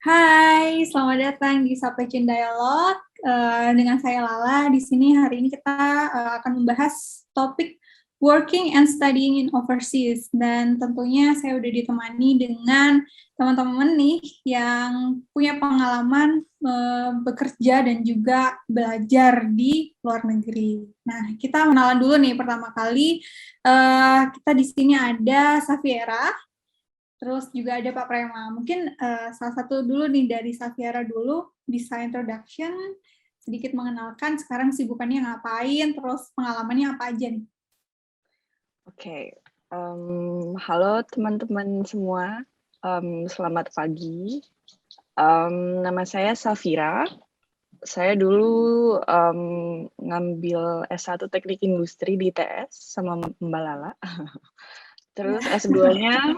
Hai, selamat datang di Supply Chain Dialog. Dengan saya Lala. Di sini hari ini kita akan membahas topik working and studying in overseas. Dan tentunya saya udah ditemani dengan teman-teman nih yang punya pengalaman bekerja dan juga belajar di luar negeri. Nah, kita kenalan dulu nih pertama kali. Kita di sini ada Safiera. Terus juga ada Pak Prema. Mungkin salah satu dulu nih dari Safiera dulu, bisa introduction, sedikit mengenalkan sekarang sibukannya ngapain, terus pengalamannya apa aja nih. Oke, halo teman-teman semua, selamat pagi. Nama saya Safira. Saya dulu ngambil S1 Teknik Industri di ITS sama Mbak Lala. Terus S2-nya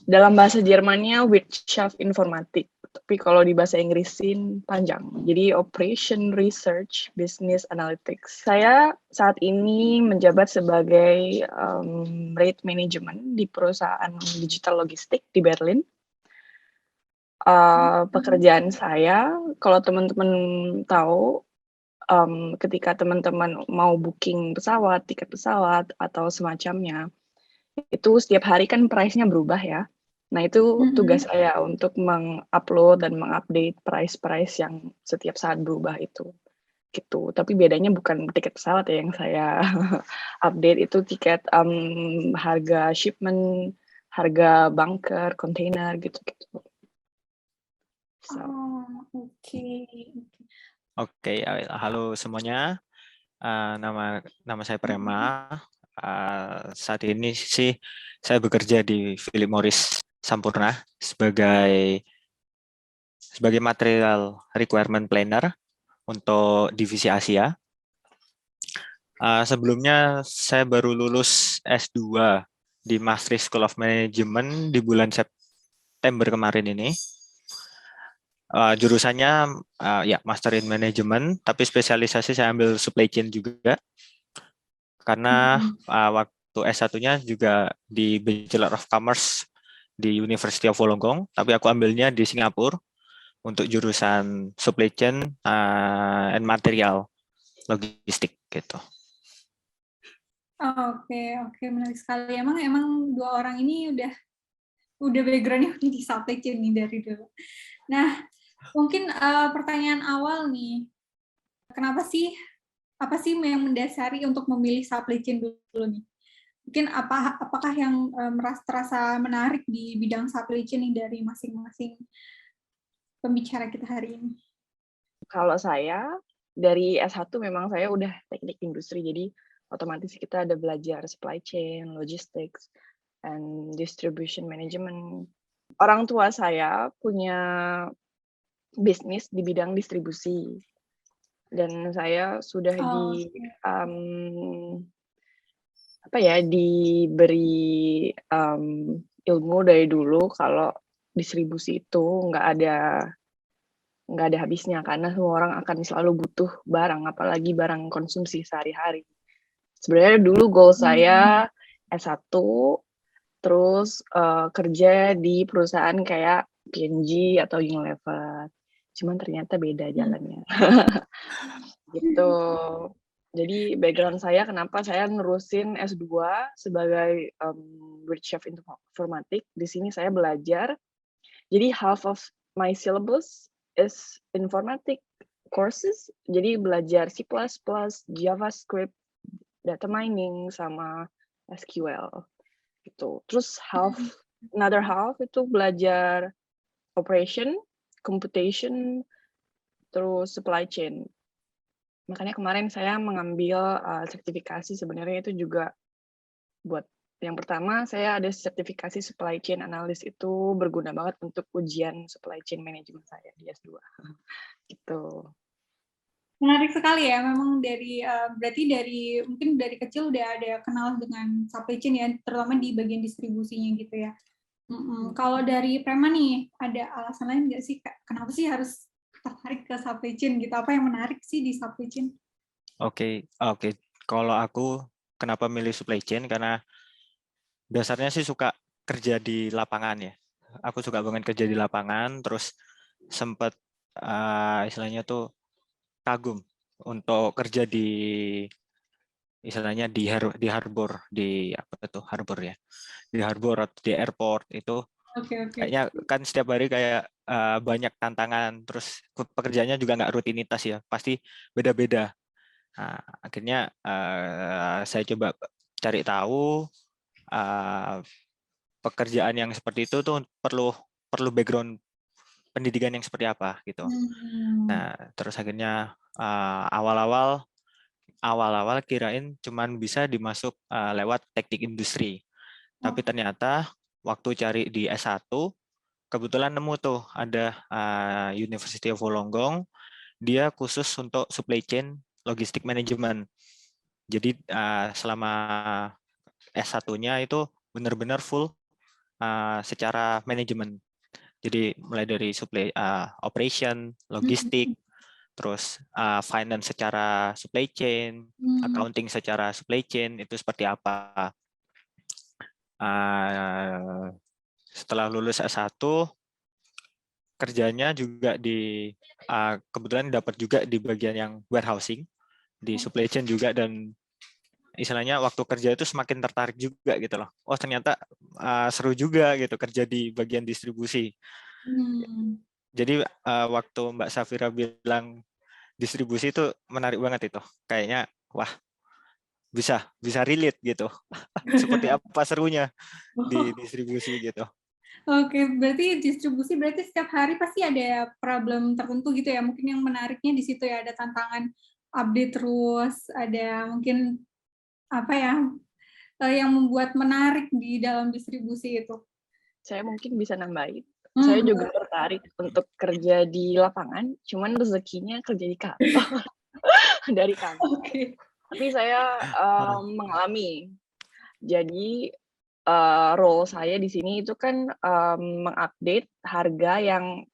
dalam bahasa Jermannya Wirtschaft Informatik, tapi kalau di bahasa Inggrisin panjang. Jadi Operation Research Business Analytics. Saya saat ini menjabat sebagai rate management di perusahaan digital logistik di Berlin. Pekerjaan saya, kalau teman-teman tahu, ketika teman-teman mau booking pesawat, tiket pesawat, atau semacamnya, itu setiap hari kan price-nya berubah ya. Nah, itu tugas saya untuk mengupload dan mengupdate price-price yang setiap saat berubah itu. Gitu. Tapi bedanya bukan tiket pesawat ya yang saya update, itu tiket harga shipment, harga bunker, kontainer gitu-gitu. So. Oke. Oke, halo semuanya. Nama saya Prema. Saat ini sih saya bekerja di Philip Morris Sampurna sebagai material requirement planner untuk divisi Asia. Sebelumnya saya baru lulus S2 di Maastricht School of Management di bulan September kemarin ini. Jurusannya ya Master in Management, tapi spesialisasi saya ambil supply chain juga. Karena waktu S1-nya juga di Bachelor of Commerce di University of Wollongong, tapi aku ambilnya di Singapura untuk jurusan supply chain and material logistik gitu. Oke, menarik sekali. Emang dua orang ini udah background-nya di supply chain nih dari dulu. Nah, mungkin pertanyaan awal nih, apa sih yang mendasari untuk memilih supply chain dulu nih? Mungkin apakah yang terasa menarik di bidang supply chain nih dari masing-masing pembicara kita hari ini? Kalau saya dari S1 memang saya udah teknik industri, jadi otomatis kita ada belajar supply chain, logistics, and distribution management. Orang tua saya punya bisnis di bidang distribusi, dan saya sudah diberi ilmu dari dulu kalau distribusi itu nggak ada habisnya, karena semua orang akan selalu butuh barang, apalagi barang konsumsi sehari-hari. Sebenarnya dulu goal saya S1, terus kerja di perusahaan kayak P&G atau Unilever. Cuman ternyata beda jalannya. Gitu. Jadi background saya kenapa saya nerusin S2 sebagai Wirtschaft Informatik. Di sini saya belajar. Jadi half of my syllabus is informatic courses. Jadi belajar C++, JavaScript, data mining, sama SQL gitu. Terus another half itu belajar operation, computation, terus supply chain. Makanya kemarin saya mengambil sertifikasi, sebenarnya itu juga buat yang pertama, saya ada sertifikasi supply chain analyst, itu berguna banget untuk ujian supply chain management saya di S2. Gitu. Menarik sekali ya, memang berarti mungkin dari kecil udah ada kenal dengan supply chain ya, terutama di bagian distribusinya gitu ya. Kalau dari Prema nih, ada alasan lain nggak sih, kenapa sih harus tertarik ke supply chain gitu? Apa yang menarik sih di supply chain? Oke. Kalau aku kenapa milih supply chain, karena dasarnya sih suka kerja di lapangan ya. aku suka banget kerja di lapangan, terus sempat istilahnya tuh kagum untuk kerja di istilahnya di harbor, di apa tuh harbor ya, di harbor atau di airport itu Oke. kayaknya kan setiap hari kayak banyak tantangan, terus pekerjaannya juga nggak rutinitas ya, pasti beda-beda. Nah, akhirnya saya coba cari tahu pekerjaan yang seperti itu tuh perlu perlu background pendidikan yang seperti apa gitu. Nah, terus akhirnya awal-awal kirain cuman bisa dimasuk lewat teknik industri. Tapi ternyata waktu cari di S1 kebetulan nemu tuh ada University of Wollongong, dia khusus untuk supply chain logistik management. Jadi selama S1-nya itu benar-benar full secara manajemen. Jadi mulai dari supply operation, logistik, terus finance secara supply chain, accounting secara supply chain itu seperti apa. Setelah lulus S1 kerjanya juga kebetulan dapat juga di bagian yang warehousing, di supply chain juga, dan istilahnya waktu kerja itu semakin tertarik juga gitu loh. Oh ternyata seru juga gitu kerja di bagian distribusi. Jadi waktu Mbak Safira bilang distribusi itu menarik banget itu. Kayaknya wah bisa relate gitu. Seperti apa serunya di distribusi gitu. Oke, berarti distribusi berarti setiap hari pasti ada problem tertentu gitu ya. Mungkin yang menariknya di situ ya, ada tantangan update terus, ada mungkin apa ya, yang membuat menarik di dalam distribusi itu. Saya mungkin bisa nambahin. Saya juga tertarik untuk kerja di lapangan, cuman rezekinya kerja di kantor. Dari kantor. Oke. Tapi saya mengalami. Jadi role saya di sini itu kan mengupdate harga yang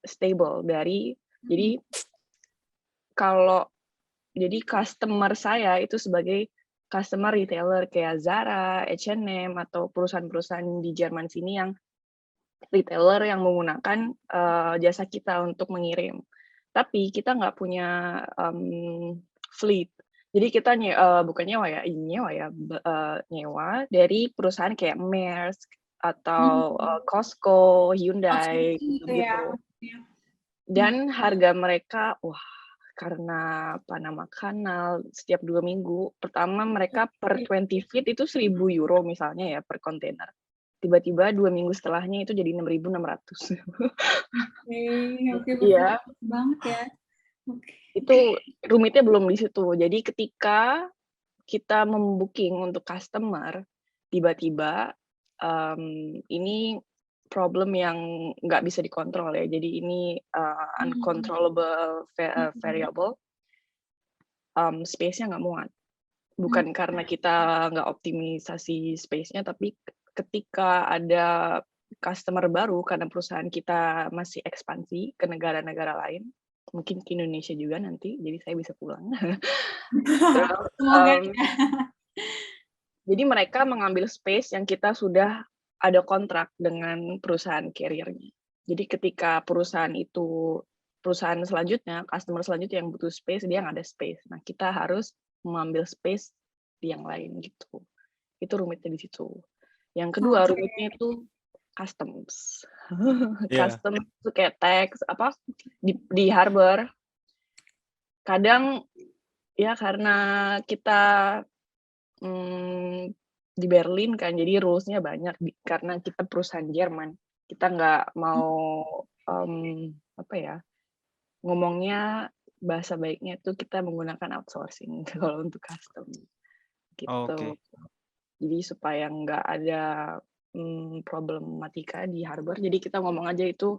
stable dari jadi jadi customer saya itu sebagai customer retailer kayak Zara, H&M atau perusahaan-perusahaan di Jerman sini yang retailer yang menggunakan jasa kita untuk mengirim. Tapi kita nggak punya fleet. Jadi kita bukan nyewa ya, nyewa dari perusahaan kayak Maersk atau Costco, Hyundai, gitu. Dan harga mereka, wah, karena Panama Canal setiap 2 minggu, pertama mereka per 20 feet itu 1.000 euro misalnya ya per kontainer. Tiba-tiba 2 minggu setelahnya itu jadi 6.600. Oke, iya. Banget ya. Itu rumitnya belum di situ. Jadi ketika kita membooking untuk customer, tiba-tiba ini problem yang nggak bisa dikontrol ya. Jadi ini uncontrollable variable. Space-nya nggak muat. Bukan karena kita nggak optimisasi space-nya, tapi ketika ada customer baru karena perusahaan kita masih ekspansi ke negara-negara lain, mungkin ke Indonesia juga nanti, jadi saya bisa pulang. Terus, jadi mereka mengambil space yang kita sudah ada kontrak dengan perusahaan carrier-nya. Jadi ketika perusahaan selanjutnya, customer selanjutnya yang butuh space, dia nggak ada space. Nah, kita harus mengambil space di yang lain gitu. Itu rumitnya di situ. Yang kedua, rumitnya itu customs. Customs itu kayak tax di harbor. Kadang ya karena kita di Berlin kan, jadi rules-nya banyak karena kita perusahaan Jerman. Kita nggak mau ngomongnya bahasa baiknya tuh kita menggunakan outsourcing kalau untuk custom gitu. Jadi supaya nggak ada problematika di harbor, jadi kita ngomong aja itu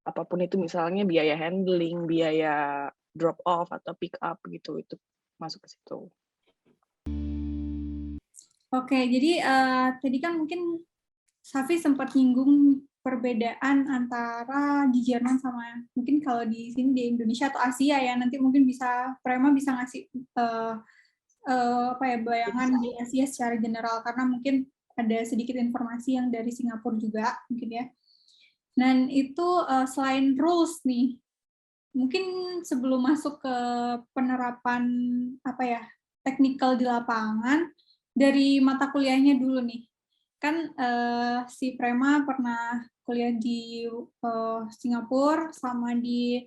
apapun itu, misalnya biaya handling, biaya drop off atau pick up gitu, itu masuk ke situ. Oke, jadi tadi kan mungkin Safi sempat nyinggung perbedaan antara di Jerman sama mungkin kalau di sini di Indonesia atau Asia ya, nanti mungkin Prema bisa ngasih bayangan di Asia secara general, karena mungkin ada sedikit informasi yang dari Singapura juga mungkin ya. Dan itu selain rules nih, mungkin sebelum masuk ke penerapan apa ya, teknikal di lapangan, dari mata kuliahnya dulu nih. Kan si Prema pernah kuliah di Singapura sama di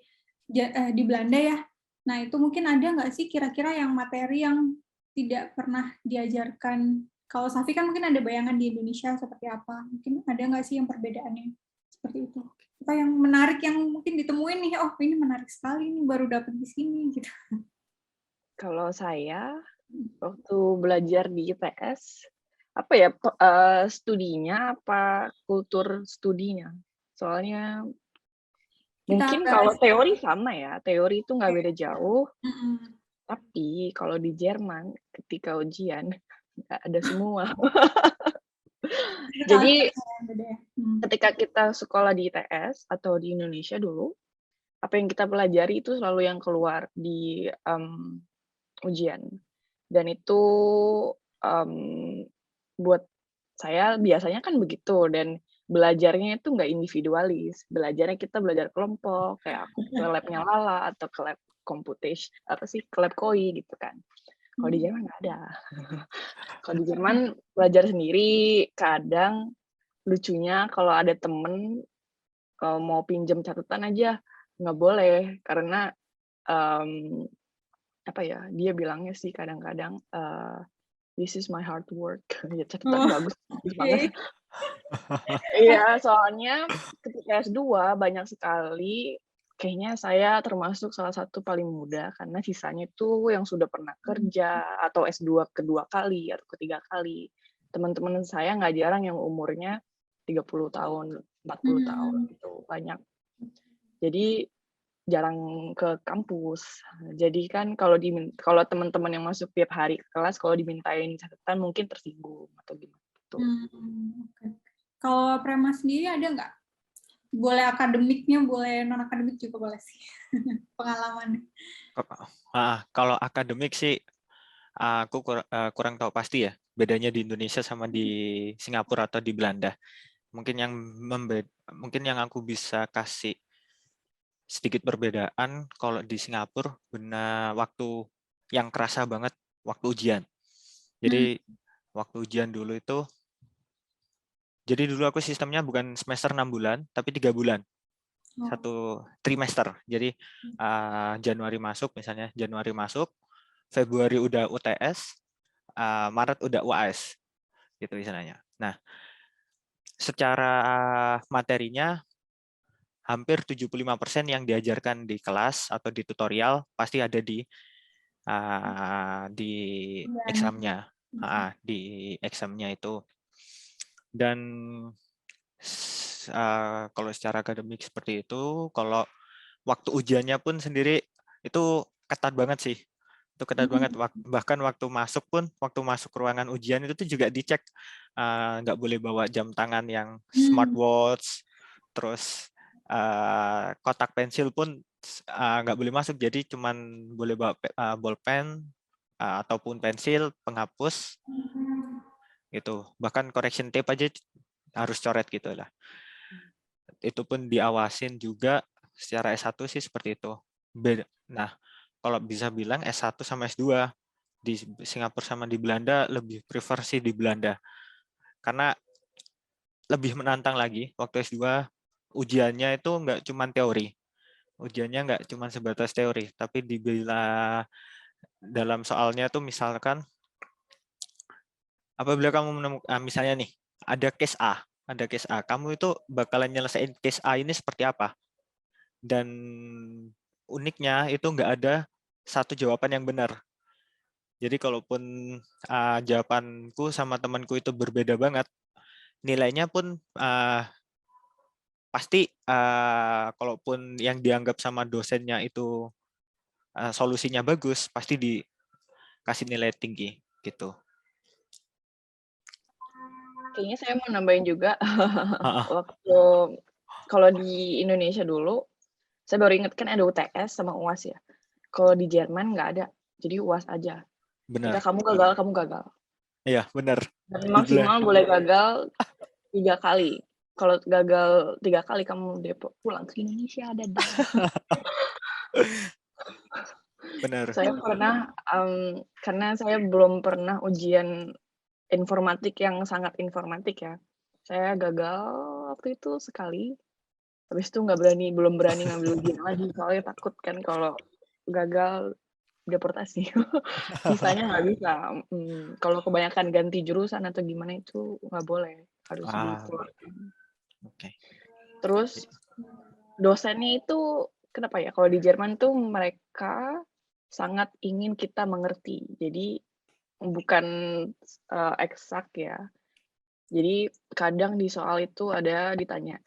Belanda ya. Nah, itu mungkin ada nggak sih kira-kira yang materi yang tidak pernah diajarkan? Kalau Safi kan mungkin ada bayangan di Indonesia seperti apa. Mungkin ada nggak sih yang perbedaannya seperti itu? Apa yang menarik yang mungkin ditemuin nih, oh ini menarik sekali nih, baru dapet di sini gitu. Kalau saya waktu belajar di ITS, apa ya, studinya apa kultur studinya? Soalnya mungkin kalau teori sama ya, teori itu nggak beda jauh, tapi kalau di Jerman ketika ujian nggak ada semua. Jadi ketika kita sekolah di ITS atau di Indonesia dulu, apa yang kita pelajari itu selalu yang keluar di ujian. Dan itu buat saya biasanya kan begitu, dan belajarnya itu nggak individualis. Belajarnya kita belajar kelompok, kayak aku ke lab-nya Lala atau ke lab computation, ke lab KOI gitu kan. Kalau di Jerman nggak ada. Kalau di Jerman belajar sendiri, kadang lucunya kalau ada temen mau pinjam catatan aja nggak boleh, karena apa ya, dia bilangnya sih kadang-kadang this is my hard work. Ya catatan bagus banget. Iya, soalnya ketika S2 banyak sekali, kayaknya saya termasuk salah satu paling muda, karena sisanya itu yang sudah pernah kerja atau S2 kedua kali atau ketiga kali. Teman-teman saya nggak jarang yang umurnya 30 tahun, 40 tahun gitu, banyak. Jadi jarang ke kampus. Jadi kan kalau teman-teman yang masuk tiap hari ke kelas, kalau dimintain catatan mungkin tersinggung atau gimana gitu. Okay. Kalau Prema sendiri ada nggak? Boleh akademiknya, boleh non akademik juga boleh sih. Pengalaman. Kalau akademik sih aku kurang tahu pasti ya bedanya di Indonesia sama di Singapura atau di Belanda. Mungkin yang aku bisa kasih sedikit perbedaan kalau di Singapura benar waktu yang kerasa banget waktu ujian. Jadi waktu ujian dulu itu, jadi dulu aku sistemnya bukan semester 6 bulan, tapi 3 bulan. Satu trimester. Jadi Januari masuk, misalnya Januari masuk, Februari udah UTS, Maret udah UAS. Gitu misalnya. Nah, secara materinya, hampir 75% yang diajarkan di kelas atau di tutorial pasti ada di examnya, di examnya itu. Dan kalau secara akademik seperti itu, kalau waktu ujiannya pun sendiri itu ketat banget sih. Itu ketat banget. Bahkan waktu masuk ruangan ujian itu tuh juga dicek, nggak boleh bawa jam tangan yang smartwatch, terus kotak pensil pun nggak boleh masuk. Jadi cuman boleh bawa bolpen ataupun pensil, penghapus, gitu. Bahkan correction tape aja harus coret gitu lah. Itu pun diawasin juga secara S1 sih seperti itu. Nah, kalau bisa bilang S1 sama S2 di Singapura sama di Belanda, lebih prefer sih di Belanda. Karena lebih menantang lagi waktu S2, ujiannya itu nggak cuma teori. Ujiannya nggak cuma sebatas teori, tapi bila dalam soalnya tuh misalkan apabila kamu menemukan misalnya nih ada case A, kamu itu bakalan nyelesain case A ini seperti apa? Dan uniknya itu nggak ada satu jawaban yang benar. Jadi kalaupun jawabanku sama temanku itu berbeda banget, nilainya pun pasti kalaupun yang dianggap sama dosennya itu solusinya bagus, pasti dikasih nilai tinggi gitu. Kayaknya saya mau nambahin juga waktu kalau di Indonesia dulu, saya baru ingat kan ada UTS sama UAS ya. Kalau di Jerman nggak ada, jadi UAS aja. Benar. Kamu gagal, kamu gagal. Iya, benar. Dan maksimal boleh gagal 3 kali. kalau gagal 3 kali kamu pulang ke Indonesia, dadah. Benar. Saya pernah, karena saya belum pernah ujian informatik yang sangat informatik ya. Saya gagal waktu itu sekali, habis itu belum berani ngambil ujian lagi, soalnya takut kan kalau gagal deportasi. Sisanya nggak bisa, kalau kebanyakan ganti jurusan atau gimana itu nggak boleh, harus dikeluarkan. Oke. Terus dosennya itu kenapa ya, kalau di Jerman tuh mereka sangat ingin kita mengerti. Jadi bukan, eksak ya. Jadi kadang di soal itu ada ditanya,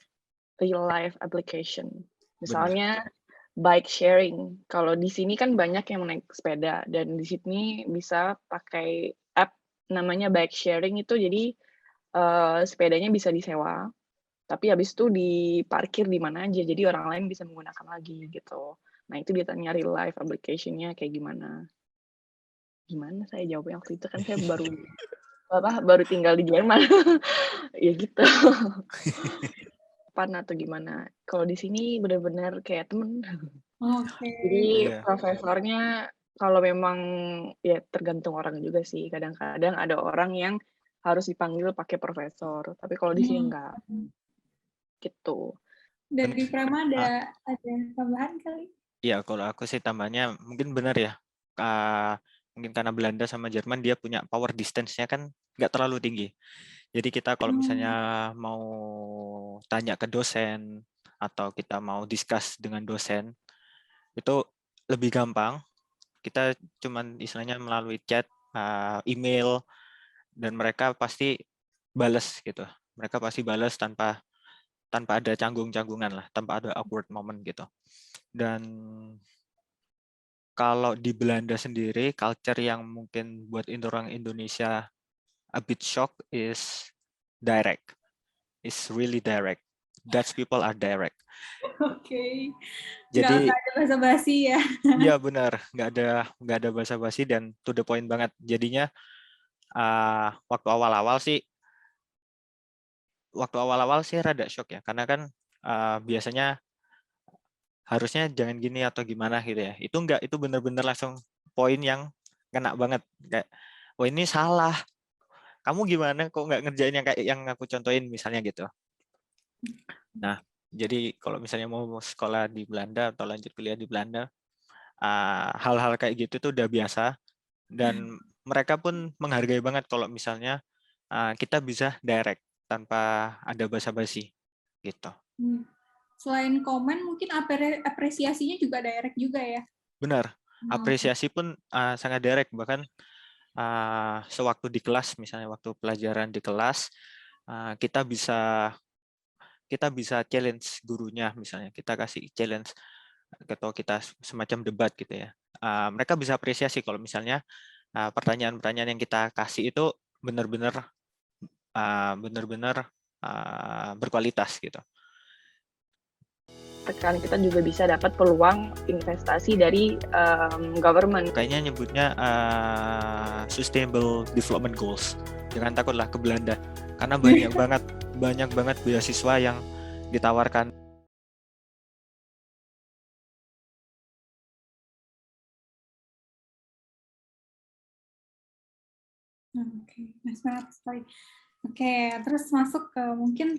real life application. Benar. Misalnya bike sharing. Kalau di sini kan banyak yang naik sepeda dan di sini bisa pakai app namanya bike sharing itu jadi, sepedanya bisa disewa, tapi habis itu diparkir di mana aja, jadi orang lain bisa menggunakan lagi gitu. Nah itu ditanya real life application-nya kayak gimana. Gimana saya jawabnya waktu itu kan saya baru tinggal di Jerman. Ya gitu. Pan atau gimana. Kalau di sini benar-benar kayak temen. Oke. Jadi Iya. profesornya kalau memang ya tergantung orang juga sih, kadang-kadang ada orang yang harus dipanggil pakai profesor, tapi kalau di sini enggak, gitu. Dari Prama Ah, ada tambahan kali? Iya, kalau aku sih tambahnya mungkin benar ya. Mungkin karena Belanda sama Jerman dia punya power distance-nya kan nggak terlalu tinggi. Jadi kita kalau misalnya mau tanya ke dosen atau kita mau discuss dengan dosen itu lebih gampang. Kita cuman istilahnya melalui chat, email, dan mereka pasti bales gitu. Mereka pasti bales tanpa tanpa ada canggung-canggungan lah, tanpa ada awkward moment gitu. Dan kalau di Belanda sendiri, culture yang mungkin buat orang Indonesia a bit shock is direct. It's really direct. Dutch people are direct. Oke. Jadi Nggak ada basa-basi ya. iya benar, nggak ada basa-basi dan to the point banget. Jadinya waktu awal-awal sih rada shock ya, karena kan biasanya harusnya jangan gini atau gimana gitu ya. Itu enggak, itu benar-benar langsung poin yang kena banget. Kayak, oh ini salah. Kamu gimana kok nggak ngerjain yang kayak yang aku contohin misalnya gitu. Nah, jadi kalau misalnya mau sekolah di Belanda atau lanjut kuliah di Belanda, hal-hal kayak gitu tuh udah biasa dan mereka pun menghargai banget kalau misalnya kita bisa direct tanpa ada basa-basi gitu. Selain komen, mungkin apresiasinya juga direct juga ya. Benar, apresiasi pun sangat direct, bahkan sewaktu di kelas, misalnya waktu pelajaran di kelas, kita bisa challenge gurunya, misalnya kita kasih challenge atau kita semacam debat gitu ya. Mereka bisa apresiasi kalau misalnya pertanyaan-pertanyaan yang kita kasih itu benar-benar berkualitas gitu. Sekarang kita juga bisa dapat peluang investasi dari government. Kayaknya nyebutnya Sustainable Development Goals. Jangan takutlah ke Belanda, karena banyak banget beasiswa yang ditawarkan. Oke, nice banget sekali. Oke, terus masuk ke mungkin